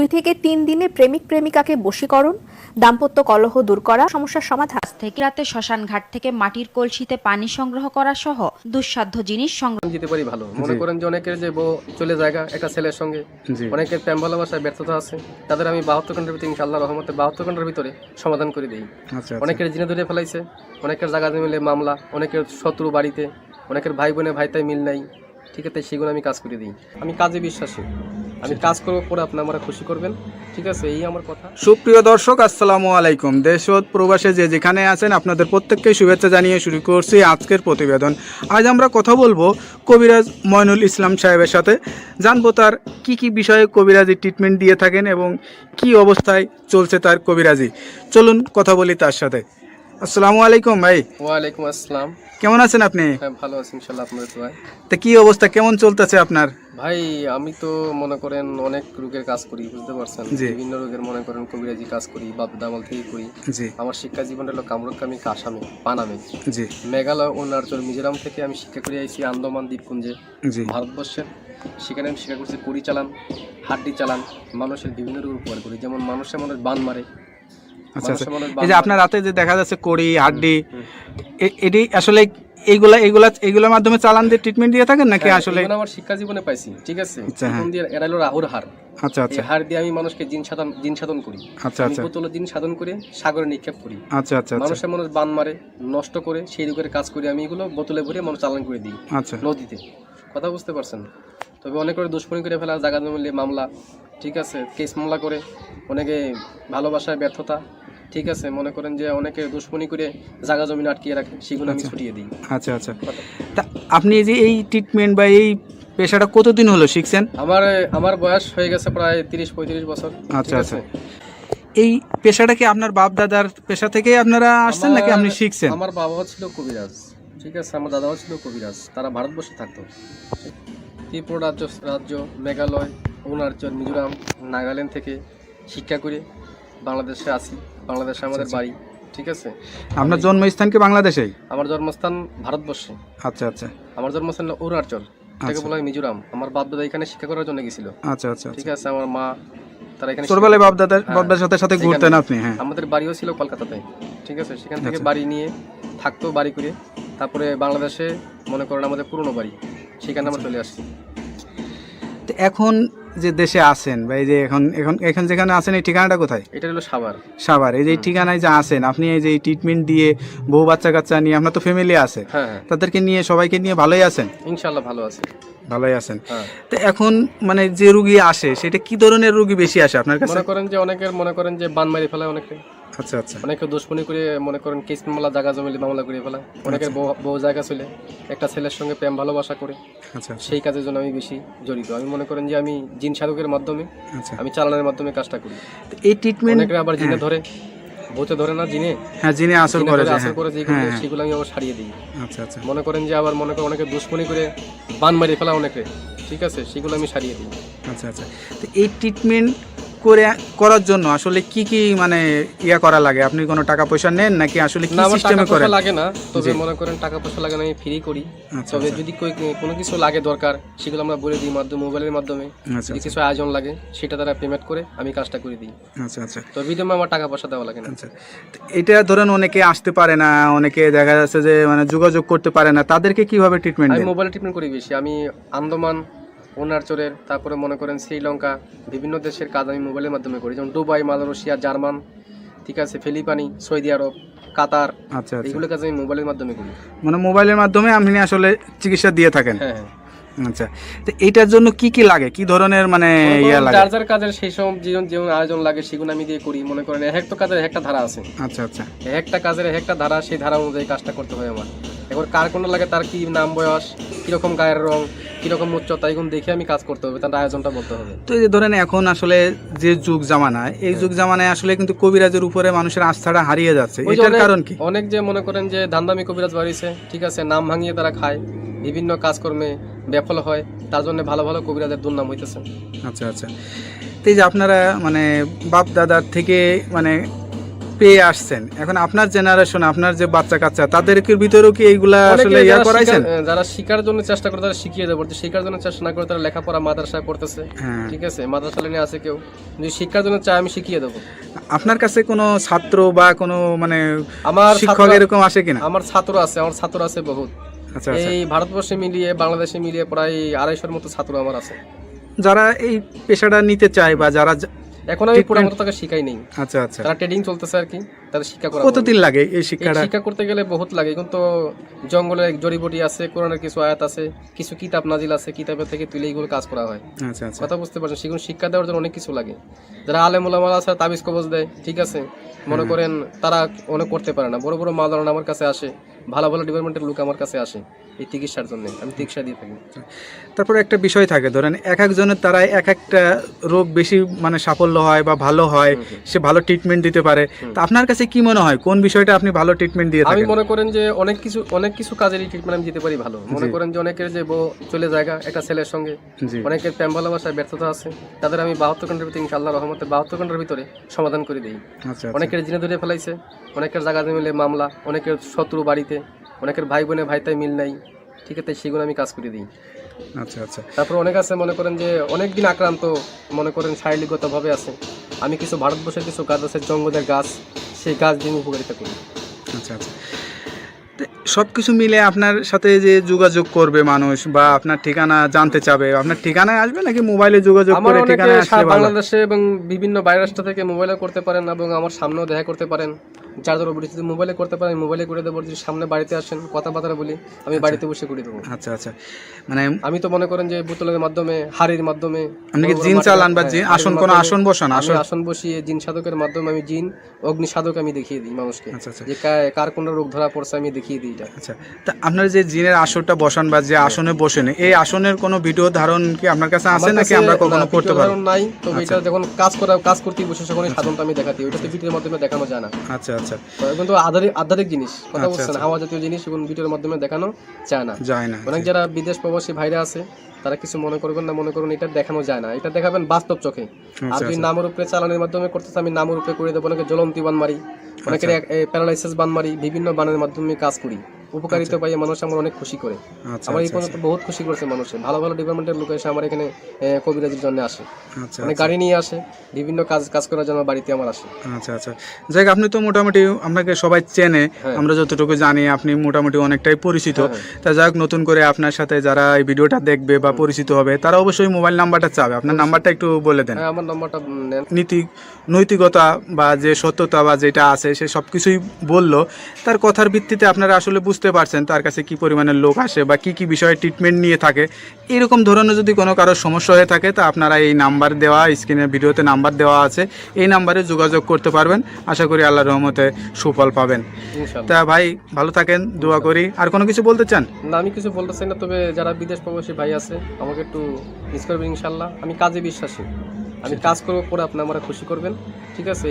2 থেকে 3 দিনে প্রেমিক প্রেমিকাকে বশীকরণ, দাম্পত্য কলহ দূর করা, সমস্যার সমাধান থেকে রাতে শ্মশান ঘাট থেকে মাটির কলসিতে পানি সংগ্রহ করা সহ দুঃসাধ্য জিনিস সংগ্রহ দিতে পারি ভালো। মনে করেন যে অনেকের যে বউ চলে জায়গা একটা ছেলের সঙ্গে, অনেকের প্রেম ভালোবাসায় ব্যর্থতা আছে, তাদের আমি 72 ঘন্টার ভিতরে ইনশাআল্লাহ রহমতে 72 ঘন্টার ভিতরে সমাধান করে দিই। অনেকের জিনে ধরে ফেলাইছে, অনেকের জায়গা মিলে মামলা, অনেকের শত্রু বাড়িতে, অনেকের ভাই বোনে ভাইতাই মিল নাই, ঠিক আছে, সেগুলো আমি কাজ করে দিই। আমি কাজে বিশ্বাসী, আমি কাজ করবো পরে আপনি আমরা খুশি করবেন, ঠিক আছে, এই আমার কথা। সুপ্রিয় দর্শক, আসসালামু আলাইকুম। দেশ ও প্রবাসে যে যেখানে আছেন আপনাদের প্রত্যেককে শুভেচ্ছা জানিয়ে শুরু করছি আজকের প্রতিবেদন। আজ আমরা কথা বলবো কবিরাজ মইনুল ইসলাম সাহেবের সাথে, জানবো তার কি বিষয়ে কবিরাজি ট্রিটমেন্ট দিয়ে থাকেন এবং কি অবস্থায় চলছে তার কবিরাজি। চলুন কথা বলি তার সাথে। আসসালামু আলাইকুম ভাই। ওয়ালাইকুম আসসালাম। কেমন আছেন আপনি? হ্যাঁ, ভালো আছি ইনশাআল্লাহ, আপনাদের দোয়ায়। তা কি অবস্থা, কেমন চলতেছে আপনার? ভাই আমি তো মনে করেন অনেক রোগের কাজ করি, বুঝতে পারছেন, বিভিন্ন রোগের মনে করেন কবিরাজি কাজ করি, বাপ দামাল থেকে করি। আমার শিক্ষা জীবন হলো কামরুকামি, আসামে, পানামে, মেঘালয়, অরুণাচল, মিজোরাম থেকে আমি শিক্ষা করে আইছি আন্দামান দ্বীপপুঞ্জে, ভারতবর্ষের। সেখানে আমি শিক্ষা করছি কুড়ি চালান, হাড্ডি চালান, মানুষের বিভিন্ন রোগ উপকার করি, যেমন মানুষের মনে বান মারে। আচ্ছা, এই যে আপনার রাতে যে দেখা যাচ্ছে কড়ি হাড্ডি, এটি আসলে এইগুলোর মাধ্যমে চালান দিয়ে ট্রিটমেন্ট দিয়ে থাকেন নাকি? আসলে আমার শিক্ষা জীবনে পাইছি, ঠিক আছে, এরা হলো রাহুর হার। আচ্ছা আচ্ছা, হার দিয়ে আমি মানুষকে জিন সাধন করি। আচ্ছা আচ্ছা, বোতল জিন সাধন করে সাগরে নিক্ষেপ করি। আচ্ছা আচ্ছা, মানুষের মানুষ বান মারে, নষ্ট করে, সেই রোগের কাজ করি আমি, এগুলো বোতলে ভরে মানুষ চালান করে দিই। আচ্ছা, নদীতে, কথা বুঝতে পারছেন। তবে অনেক করে দুষ্কর্মী করে ফেলা, জায়গা জমিলে মামলা, ঠিক আছে, কেস মামলা করে, অনেকে ভালোবাসায় ব্যর্থতা, ঠিক আছে, মনে করেন যে অনেকে দুশ্মনী করে জায়গা জমি আটকিয়ে রাখে, সেগুলো আমি ছুটিয়ে দিই। আচ্ছা আচ্ছা, তা আপনি যে এই ট্রিটমেন্ট বা এই পেশাটা কতদিন হলো শিখছেন? আমার বয়স হয়ে গেছে প্রায় 30-35 বছর। আচ্ছা আচ্ছা, এই পেশাটা কি আপনার বাপ দাদার পেশা থেকে আপনারা আসছেন নাকি আপনি শিখছেন? আমার বাবাও ছিল কবিরাজ, ঠিক আছে, আমার দাদাও ছিল কবিরাজ, তারা ভারতবর্ষে থাকতো। ত্রিপুরা রাজ্য, মেঘালয়, অরুণাচল, মিজোরাম, নাগাল্যান্ড থেকে শিক্ষা করে বাংলাদেশে আসি। বাংলাদেশে আমাদের বাড়ি, ঠিক আছে। আপনার জন্মস্থান কি বাংলাদেশেই? আমার জন্মস্থান ভারতবর্ষে। আচ্ছা আচ্ছা, আমার জন্মস্থান অরুণাচল, এটাকে বলা হয় মিজোরাম। আমার বাপ দাদা এখানে শিক্ষা করার জন্য গেছিল। আচ্ছা আচ্ছা, ঠিক আছে, আমার মা তারা এখানে ছোটবেলায় বাপ দাদার সাথে ঘুরতেন আপনি? হ্যাঁ, আমাদের বাড়িও ছিল কলকাতাতে, ঠিক আছে, সেখান থেকে বাড়ি নিয়ে থাকতো, বাড়ি করে তারপরে বাংলাদেশে মনে করেন আমাদের পুরনো বাড়ি, সেখানে আমরা চলে আসছি। তো এখন যে দেশে আছেন বা এই যে এখন যেখানে আছেন, এই ঠিকানাটা কোথায়? এটা হলো সাভার। এই যে ঠিকানায় যে আছেন আপনি, এই যে ট্রিটমেন্ট দিয়ে বউ বাচ্চা কাচ্চা নিয়ে, আপনার তো ফ্যামিলি আছে, তাদেরকে নিয়ে সবাইকে নিয়ে ভালোই আছেন? ইনশাআল্লাহ ভালোই আছেন। তো এখন মানে যে রোগী আসে, সেটা কি ধরনের রোগী বেশি আসে আপনার কাছে? মনে করেন যে বান মারি ফেলায় অনেকে। আচ্ছা আচ্ছা, অনেকে দুশ্মনী করে, মনে করেন কেস মামলা, জায়গা জমিলে মামলা করে ফেলা, অনেকের বউ জায়গা চলে একটা ছেলের সঙ্গে প্রেম ভালোবাসা করে। আচ্ছা, সেই কাজের জন্য আমি বেশি জড়িত। আমি মনে করেন যে আমি জিন সাধকের মাধ্যমে, আমি চালানোর মাধ্যমে কাজটা করি। এই ট্রিটমেন্ট অনেকে আবার জিনে ধরে, ভূতে ধরে না, জিনে, হ্যাঁ, জিনে আসর করে সেগুলো আমি আবার ছাড়িয়ে দিই। আচ্ছা আচ্ছা, মনে করেন যে আবার মনে করেন অনেকে দুশ্মনী করে বান মারি ফেলা অনেকে, ঠিক আছে, সেগুলো আমি ছাড়িয়ে দিই। আচ্ছা আচ্ছা, তো এই ট্রিটমেন্ট করার জন্য আসলে কি মানে করা লাগে? আপনি কোনো টাকা পয়সা নেন নাকি আসলে কি সিস্টেমে করেন? লাগে না, তবে মনে করেন টাকা পয়সা লাগে না, আমি ফ্রি করি। তবে যদি কোনো কিছু লাগে দরকার, সেগুলো আমরা বলে দিই মোবাইলের মাধ্যমে। যদি কিছু আয়োজন লাগে, সেটা তারা পেমেন্ট করে আমি কাজটা করে দিই। আচ্ছা আচ্ছা, তো বিধমে আমার টাকা পয়সা দেওয়া লাগে না। আচ্ছা, এটা ধরেন অনেকে আসতে পারে না, অনেকে দেখা যাচ্ছে যে মানে যোগাযোগ করতে পারে না, তাদেরকে কিভাবে ট্রিটমেন্ট? আমি মোবাইলে ট্রিটমেন্ট করি বেশি। আমি আন্দামান, অরুণাচলের, তারপরে মনে করেন শ্রীলঙ্কা, বিভিন্ন দেশের কাজ আমি মোবাইলের মাধ্যমে করি, যেমন দুবাই, মালয়েশিয়া, জার্মান, ঠিক আছে, ফিলিপাইনি, সৌদি আরব, কাতার। আচ্ছা, এগুলো কাজ আমি মোবাইলের মাধ্যমে করি। মানে মোবাইলের মাধ্যমে আপনি আসলে চিকিৎসা দিয়ে থাকেন? হ্যাঁ। আচ্ছা, তো এইটার জন্য কি লাগে, কি ধরনের মানে লাগে? যার কাজের সেই সব যেমন আয়োজন লাগে, সেগুলো আমি দিয়ে করি। মনে করেন একটা কাজের একটা ধারা আছে। আচ্ছা আচ্ছা, একটা কাজের একটা ধারা, সেই ধারা অনুযায়ী কাজটা করতে হয় আমার। এবার কার কোনটা লাগে, তার কি নাম, বয়স, কিরকম গায়ের রং, কিরকম উচ্চতা, এগুলো দেখে আমি কাজ করতে হবে, তার আয়োজনটা বলতে হবে। তো এই যে ধরেন এখন আসলে যে যুগ জামানা, এই যুগ জামানায় আসলে কিন্তু কবিরাজের উপরে মানুষের আস্থাটা হারিয়ে যাচ্ছে, এটার কারণ কি? অনেক যে মনে করেন যে ধান্দামি কবিরাজ বাড়িছে, ঠিক আছে, নাম ভাঙিয়ে তারা খায়, বিভিন্ন কাজকর্মে ব্যাফল হয়, তার জন্য ভালো ভালো কবিরাজের দুর্নাম হইতেছে। আচ্ছা আচ্ছা, তো এই যে আপনারা মানে বাপ দাদার থেকে মানে পেয়ে আসছেন, এখন আপনার জেনারেশন, আপনার যে বাচ্চা কাচ্চা তাদেরকে ভিতরেও কি এইগুলা আসলে ইয়া করাইছেন? যারা শিকার জন্য চেষ্টা করে তারা শিখিয়ে দেবো, শিকার জন্য চেষ্টা না করে তারা লেখাপড়া মাদ্রাসা করতেছে, ঠিক আছে, মাদ্রাসা লাইনে আছে কেউ, যদি শিক্ষার জন্য চায় আমি শিখিয়ে দেবো। আপনার কাছে কোনো ছাত্র বা কোনো মানে আমার শিক্ষক এরকম আসে কিনা? আমার ছাত্র আছে বহুত। আচ্ছা, এই ভারতবর্ষে মিলিয়ে বাংলাদেশে মিলিয়ে প্রায় 250-র মতো ছাত্র আমার আছে, যারা এই পেশাটা নিতে চায় বা যারা এখন আমি পুরো মতো তাকে শিখাই নেই। আচ্ছা আচ্ছা, তারা ট্রেডিং চলতেছে আর কি, তারা শিক্ষা করা। কতদিন লাগে এই শিক্ষা করতে গেলে? বহুত লাগে, কিন্তু জঙ্গলে জড়িবটি আছে, কোরআনের কিছু আয়াত আছে, কিছু কিতাব নাজিল আছে, কিতাবের থেকে তুলে এইগুলো কাজ করা হয়। আচ্ছা আচ্ছা, কথা বুঝতে পারছেন? সেগুলো শিক্ষা দেওয়ার জন্য অনেক কিছু লাগে। যারা আলেম ওলামা আছে তাবিজ কবজ দেয়, ঠিক আছে, মনে করেন তারা অনেক করতে পারে না, বড় বড় মাওলানা আমার কাছে আসে, ভালো ভালো ডিপার্টমেন্টের লোক আমার কাছে আসে এই চিকিৎসার জন্য, আমি চিকিৎসা দিয়ে থাকি। তারপরে একটা বিষয় থাকে, ধরেন এক একজনের তারা এক একটা রোগ বেশি মানে সাফল্য হয় বা ভালো হয়, সে ভালো ট্রিটমেন্ট দিতে পারে। তা আপনার কাছে কি মনে হয় কোন বিষয়টা আপনি ভালো ট্রিটমেন্ট দিয়ে থাকেন? আমি মনে করেন যে অনেক কিছু কাজেরই ট্রিটমেন্ট আমি দিতে পারি ভালো। মনে করেন যে অনেকের যে বউ চলে জায়গা একটা ছেলের সঙ্গে, অনেকের প্রেম ভালোবাসায় ব্যর্থতা আছে, তাদের আমি 72 ঘন্টার ভিতরে ইনশাআল্লাহ রহমতে 72 ঘন্টার ভিতরে সমাধান করে দিই। অনেকের জিনে ধরে ফেলাইছে, অনেকের জায়গা মিলে মামলা, অনেকের শত্রু বাড়িতে, অনেকের ভাই বোনে ভাইতাই মিল নাই, ঠিক আছে, সেগুলো আমি কাজ করে দিই। আচ্ছা আচ্ছা, তারপর অনেক আছে মনে করেন যে অনেকদিন আক্রান্ত, মনে করেন শারীরিকগতভাবে আছে, আমি কিছু ভারতবর্ষের কিছু গাছ আছে, জঙ্গলের গাছ, সেই গাছ দিয়ে উপকারিতা করি। আচ্ছা আচ্ছা, সব কিছু মিলে আপনার সাথে যে যোগাযোগ করবে মানুষ বা আপনার ঠিকানা জানতে চাবে, আপনার ঠিকানায় আসবে নাকি মোবাইলে যোগাযোগ করে ঠিকানায় আসলে? বাংলাদেশে এবং বিভিন্ন বাইরের রাষ্ট্র থেকে মোবাইলে করতে পারেন এবং আমার সামনেও দেখা করতে পারেন, যার ধরো যদি মোবাইলে করতে পারেন মোবাইলে করে দেবো, যদি সামনে বাড়িতে আসেন কথাবার্তা বলি আমি বাড়িতে বসে করে দেবো। আচ্ছা আচ্ছা, মানে আমি তো মনে করেন যে বোতলের মাধ্যমে, হাড়ির মাধ্যমে আপনি কি জিন চালান বা আসন কোন আসন বসান? আসন বসিয়ে জিন সাধকের মাধ্যমে আমি জিন অগ্নি সাধক আমি দেখিয়ে দিই মানুষকে, আচ্ছা আচ্ছা, যে কার কোন রোগ ধরা পড়ছে আমি দেখিয়ে দিই এটা। আচ্ছা, তা আপনার যে জিনের আসনটা বসান বা যে আসনে বসেন, এই আসনের কোনো ভিডিও ধারণ কি আপনার কাছে আছে নাকি আমরা কখনো করতে পারি? নাই, তো এটা যখন কাজ করতে বসে তখন সাধনটা আমি দেখাতে, ওইটাতে ভিডিওর মাধ্যমে দেখানো যায় না। আচ্ছা আচ্ছা, কিন্তু আধারিক জিনিস, কথা বুঝছেন, হাওয়া জাতীয় জিনিস এবং ভিডিওর মাধ্যমে দেখানো যায় না। অনেক যারা বিদেশ প্রবাসী ভাইরা আছে তারা কিছু মনে করবেন না, মনে করুন এটা দেখানো যায় না, এটা দেখাবেন বাস্তব চোখে। আর যদি নামের উপরে চালানোর মাধ্যমে করতেছে, আমি নামের উপরে করে দেবো, অনেকে জ্বলন্তি বান মারি, অনেকের প্যারালাইসিস বান মারি, বিভিন্ন বানের মাধ্যমে কাজ করি, উপকারিতা পাই, মানুষ আমার অনেক খুশি করে। আমার এই পর্যন্ত বহুত খুশি করেছে মানুষের, ভালো ভালো ডিপার্টমেন্টের লোক এসে আমার এখানে কবিরাজের জন্য আসে, অনেক গাড়ি নিয়ে আসে, বিভিন্ন কাজ করার জন্য বাড়িতে আমার আসে। আচ্ছা আচ্ছা, যাই আপনি তো মোটামুটি আপনাকে সবাই চেনে, আমরা যতটুকু জানি আপনি মোটামুটি অনেকটাই পরিচিত। তা যাই হোক, নতুন করে আপনার সাথে যারা এই ভিডিওটা দেখবে বা পরিচিত হবে তারা অবশ্যই মোবাইল নাম্বারটা চাবে, আপনার নাম্বারটা একটু বলে দেন। আমার নাম্বারটা নৈতিকতা বা যে সত্যতা বা যেটা আছে সে সব কিছুই বললো, তার কথার ভিত্তিতে আপনারা আসলে বুঝতে পারছেন তার কাছে কি পরিমাণের লোক আসে বা কি কি বিষয়ে ট্রিটমেন্ট নিয়ে থাকে। এরকম ধরনের যদি কোনো কারোর সমস্যা হয়ে থাকে তা আপনারা এই নাম্বার দেওয়া, স্ক্রিনের ভিডিওতে নাম্বার দেওয়া আছে, এই নাম্বারে যোগাযোগ করতে পারবেন। আশা করি আল্লাহর রহমতে সুফল পাবেন। তা ভাই ভালো থাকেন, দোয়া করি। আর কোনো কিছু বলতে চান? না, আমি কিছু বলতে চাই না, তবে যারা বিদেশ প্রবাসী ভাই আছে আমাকে একটু মিস করবেন ইনশাল্লাহ। আমি কাজে বিশ্বাসী, আমি কাজ করবো, পরে আপনি আমার খুশি করবেন, ঠিক আছে।